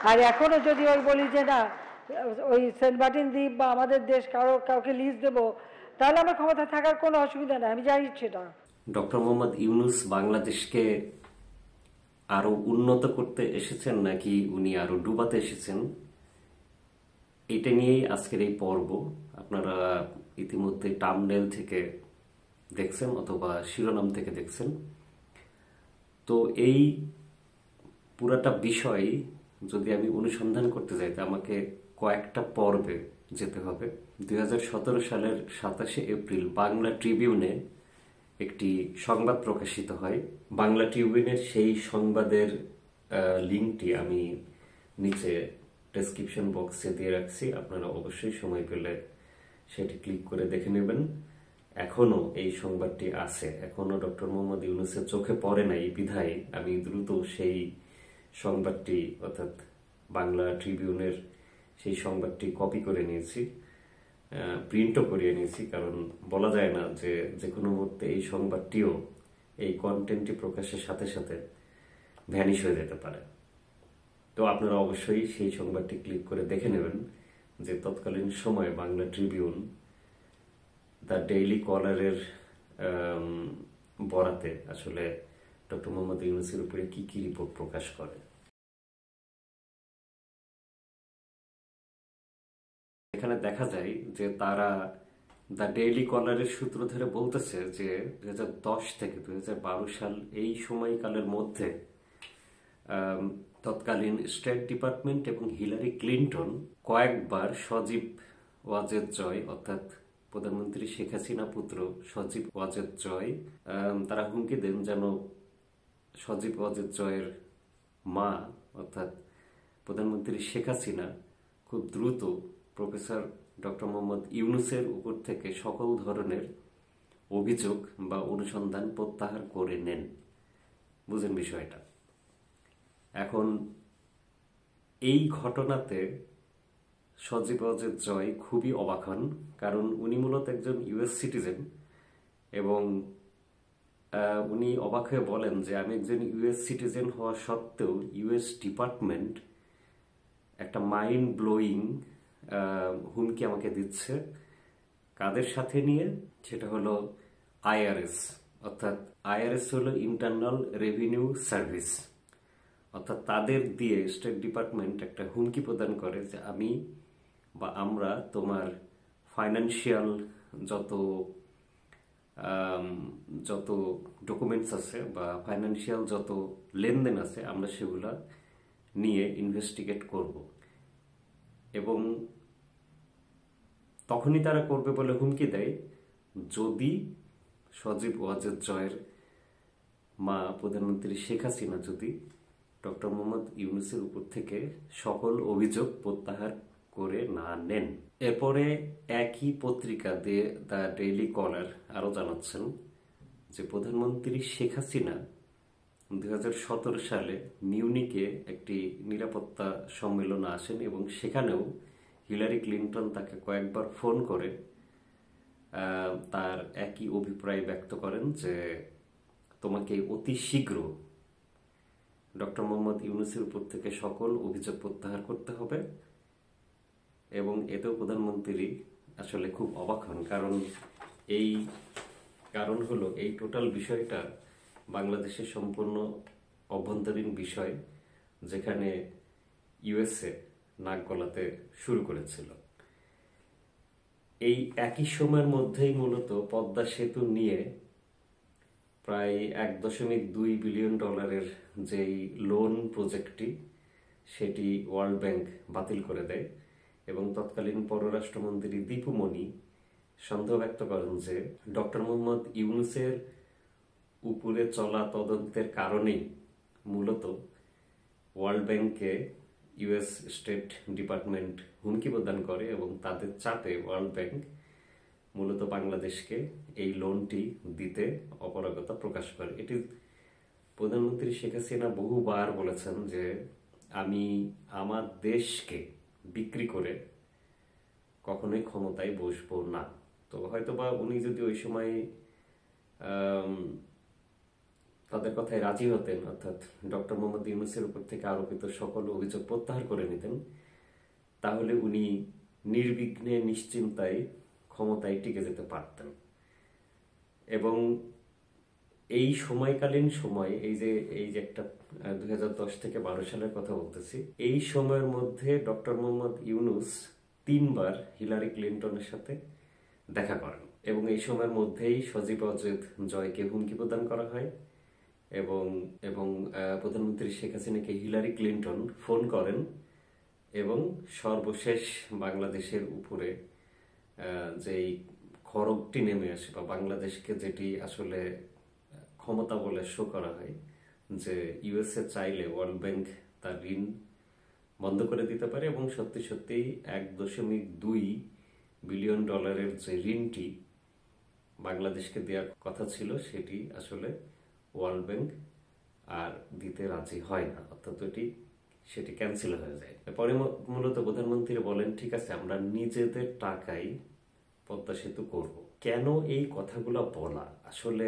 আর এখনো যদি ওই বলি যে না ওই সেন্ট মার্টিন দ্বীপ বা আমাদের দেশ কাউকে লিজ দেবো, তাহলে আমার ক্ষমতা থাকার কোনো অসুবিধা নেই, আমি যাই সেটা। ডক্টর মোহাম্মদ ইউনূস বাংলাদেশকে আরো উন্নত করতে এসেছেন নাকি উনি আরো ডুবাতে এসেছেন, এটা নিয়েই আজকের এই পর্ব। আপনারা ইতিমধ্যে টামনেল থেকে দেখছেন অথবা শিরোনাম থেকে দেখছেন। তো এই পুরাটা বিষয় যদি আমি অনুসন্ধান করতে যাই, আমাকে কয়েকটা পর্বে যেতে হবে। 2017 সালের 27শে এপ্রিল বাংলা ট্রিবিউনে একটি সংবাদ প্রকাশিত হয়। বাংলা ট্রিবিউনের সেই সংবাদের লিঙ্কটি আমি নিচে ডেসক্রিপশন বক্সে দিয়ে রাখছি, আপনারা অবশ্যই সময় পেলে সেটি ক্লিক করে দেখে নেবেন। এখনো এই সংবাদটি আছে, এখনো ডক্টর মোহাম্মদ ইউনূসের চোখে পড়ে নাই বিধায় আমি দ্রুত সেই সংবাদটি অর্থাৎ বাংলা ট্রিবিউনের সেই সংবাদটি কপি করে নিয়েছি, প্রিন্টও করিয়ে নিয়েছি, কারণ বলা যায় না যে যে কোনো মুহূর্তে এই সংবাদটিও এই কন্টেন্টটি প্রকাশের সাথে সাথে ভ্যানিশ হয়ে যেতে পারে। তো আপনারা অবশ্যই সেই সংবাদটি ক্লিক করে দেখে নেবেন যে তৎকালীন সময়ে বাংলা ট্রিবিউন দ্য ডেইলি কলারের বরাতে আসলে ডক্টর মোহাম্মদ ইউনূসের উপরে কি কি রিপোর্ট প্রকাশ করে। এখানে দেখা যায় যে তারা দ্য ডেইলি কলারের সূত্র ধরে বলতেছে যে 2010 থেকে 2012 সাল এই সময়কালের মধ্যে তৎকালীন স্টেট ডিপার্টমেন্ট এবং হিলারি ক্লিন্টন কয়েকবার সজীব ওয়াজেদ জয় অর্থাৎ প্রধানমন্ত্রী শেখ হাসিনা পুত্র সজীব ওয়াজেদ জয়, তারা হুমকি দেন যেন সজীব ওয়াজেদ জয়ের মা অর্থাৎ প্রধানমন্ত্রী শেখ হাসিনা খুব দ্রুত প্রফেসর ডক্টর মোহাম্মদ ইউনূসের উপর থেকে সকল ধরনের অভিযোগ বা অনুসন্ধান প্রত্যাহার করে নেন। বুঝেন বিষয়টা। এখন এই ঘটনাতে সজীব ওয়াজেদ জয় খুবই অবাক হন, কারণ উনি মূলত একজন ইউএস সিটিজেন এবং উনি অবাক হয়ে বলেন যে আমি একজন ইউএস সিটিজেন হওয়া সত্ত্বেও ইউএস ডিপার্টমেন্ট একটা মাইন্ড ব্লোয়িং হুমকি আমাকে দিচ্ছে। কাদের সাথে নিয়ে? সেটা হলো আইআরএস, অর্থাৎ আইআরএস হলো ইন্টারনাল রেভিনিউ সার্ভিস, অর্থাৎ তাদের দিয়ে স্টেট ডিপার্টমেন্ট একটা হুমকি প্রদান করে যে আমি বা আমরা তোমার ফাইন্যান্সিয়াল যত যত ডকুমেন্টস আছে বা ফাইন্যান্সিয়াল যত লেনদেন আছে আমরা সেগুলা নিয়ে ইনভেস্টিগেট করব, এবং তখনই তারা করবে বলে হুমকি দেয় যদি সজীব ওয়াজেদ জয়ের মা প্রধানমন্ত্রী শেখ হাসিনা যদি ডক্টর মোহাম্মদ ইউনূসের উপর থেকে সকল অভিযোগ প্রত্যাহার করে না নেন। এরপরে একই পত্রিকা দিয়ে দ্য ডেইলি কলার আরো জানাচ্ছেন যে প্রধানমন্ত্রী শেখ হাসিনা 2017 সালে মিউনিকে একটি নিরাপত্তা সম্মেলনে আসেন এবং সেখানেও হিলারি ক্লিন্টন তাকে কয়েকবার ফোন করে তার একই অভিপ্রায় ব্যক্ত করেন যে তোমাকে অতি শীঘ্র ডক্টর মোহাম্মদ ইউনূসের উপর থেকে সকল অভিযোগ প্রত্যাহার করতে হবে। এবং এতেও প্রধানমন্ত্রী আসলে খুব অবাক হন, কারণ হলো এই টোটাল বিষয়টা বাংলাদেশের সম্পূর্ণ অভ্যন্তরীণ বিষয়, যেখানে ইউএসএ নাক গলাতে শুরু করেছিল। এই একই সময়ের মধ্যেই মূলত পদ্মা সেতু নিয়ে প্রায় $1.2 বিলিয়ন যেই লোন প্রজেক্টটি সেটি ওয়ার্ল্ড ব্যাংক বাতিল করে দেয় এবং তৎকালীন পররাষ্ট্রমন্ত্রী দীপু মনি সন্দেহ ব্যক্ত করেন যে ডক্টর মোহাম্মদ ইউনূসের উপরে চলা তদন্তের কারণেই মূলত ওয়ার্ল্ড ব্যাংকে ইউএস স্টেট ডিপার্টমেন্ট হুমকি প্রদান করে এবং তাদের চাপে ওয়ার্ল্ড ব্যাংক মূলত বাংলাদেশকে এই লোনটি দিতে অপারগতা প্রকাশ করে। এটি প্রধানমন্ত্রী শেখ হাসিনা বহুবার বলেছেন যে আমি আমার দেশকে বিক্রি করে কখনোই ক্ষমতায় বসবো না। তো হয়তোবা উনি যদি ওই সময় তাদের কথায় রাজি হতেন, অর্থাৎ ডক্টর মোহাম্মদ ইউনূসের উপর থেকে আরোপিত সকল অভিযোগ প্রত্যাহার করে নিতেন, তাহলে উনি নির্বিঘ্নে নিশ্চিন্তায় ক্ষমতায় টিকে যেতে পারতেন। এবং এই সময়কালীন সময়, এই যে একটা 2010 থেকে 12 সালের কথা বলতেছি, এই সময়ের মধ্যে ডক্টর মোহাম্মদ ইউনূস 3বার হিলারি ক্লিন্টনের সাথে দেখা করেন এবং এই সময়ের মধ্যেই সজীব ওয়াজেদ জয়কে হুমকি প্রদান করা হয় এবং এবং প্রধানমন্ত্রী শেখ হাসিনাকে হিলারি ক্লিন্টন ফোন করেন এবং সর্বশেষ বাংলাদেশের উপরে যেই খড়গটি নেমে আসে বা বাংলাদেশকে যেটি আসলে ক্ষমতা বলে শো করা হয় যে ইউএসএ চাইলে ওয়ার্ল্ড ব্যাংক তার ঋণ বন্ধ করে দিতে পারে এবং সত্যি সত্যিই $1.2 বিলিয়ন যে ঋণটি বাংলাদেশকে দেওয়ার কথা ছিল সেটি আসলে ওয়ার্ল্ড ব্যাংক আর দিতে রাজি হয় না, অর্থাৎ সেটি ক্যান্সেল হয়ে যায়। পরে মূলত প্রধানমন্ত্রী বলেন ঠিক আছে আমরা নিজেদের টাকায় পদ্মা সেতু করব। কেন এই কথাগুলো বলা? আসলে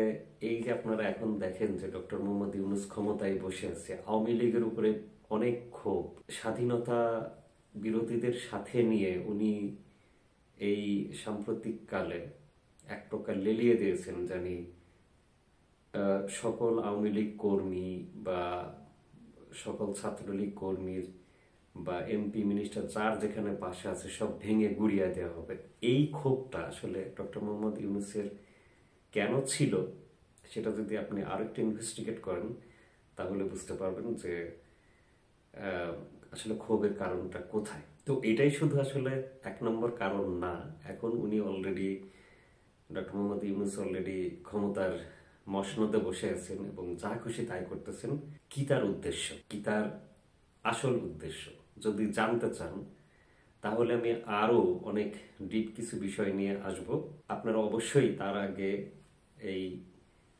এই যে আপনারা এখন দেখেন যে ডক্টর মোহাম্মদ ইউনূস ক্ষমতায় বসে আছে, আওয়ামী লীগের উপরে অনেক ক্ষোভ, স্বাধীনতা বিরোধীদের সাথে নিয়ে উনি এই সাম্প্রতিক কালে এক প্রকার লেলিয়ে দিয়েছেন জানি সকল আওয়ামী লীগ কর্মী বা সকল ছাত্রলীগ কর্মীর বা এমপি মিনিস্টার যার যেখানে পাশে আছে সব ভেঙে গুড়িয়ে দেওয়া হবে। এই ক্ষোভটা আসলে ডক্টর মোহাম্মদ ইউনূসের কেন ছিল সেটা যদি আপনি আরেকটু ইনভেস্টিগেট করেন তাহলে বুঝতে পারবেন যে আসলে ক্ষোভের কারণটা কোথায়। তো এটাই শুধু আসলে 1 নম্বর কারণ না, এখন উনি already doctor Mohammad Yunus already ক্ষমতার মসনদে বসে আছেন এবং যা খুশি তাই করতেছেন। কি তার উদ্দেশ্য, কি তার আসল উদ্দেশ্য যদি জানতে চান তাহলে আমি আরো অনেক ডিপ কিছু বিষয় নিয়ে আসব। আপনারা অবশ্যই তার আগে এই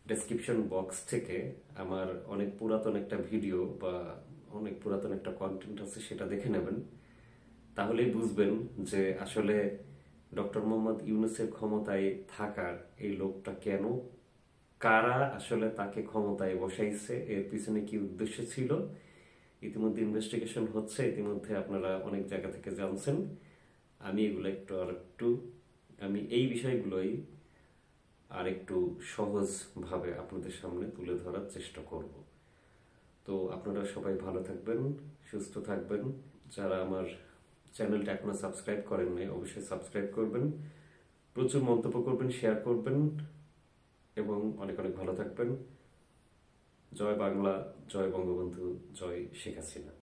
ডেসক্রিপশন বক্স থেকে আমার অনেক পুরাতন একটা ভিডিও বা অনেক পুরাতন একটা কন্টেন্ট আছে সেটা দেখে নেবেন, তাহলেই বুঝবেন যে আসলে ডক্টর মোহাম্মদ ইউনূসের ক্ষমতায় থাকার এই লোকটা কেন, কারা আসলে তাকে ক্ষমতায় বসাইছে, এর পিছনে কি উদ্দেশ্য ছিল। ইতিমধ্যে ইনভেস্টিগেশন হচ্ছে, ইতিমধ্যে আপনারা অনেক জায়গা থেকে জানছেন। আমি এগুলো আমি এই বিষয়গুলোই আর একটু সহজভাবে আপনাদের সামনে তুলে ধরার চেষ্টা করব। তো আপনারা সবাই ভালো থাকবেন, সুস্থ থাকবেন। যারা আমার চ্যানেলটা এখনো সাবস্ক্রাইব করেন নাই অবশ্যই সাবস্ক্রাইব করবেন, প্রচুর মন্তব্য করবেন, শেয়ার করবেন এবং অনেক অনেক ভালো থাকবেন। জয় বাংলা, জয় বঙ্গবন্ধু, জয় শেখ হাসিনা।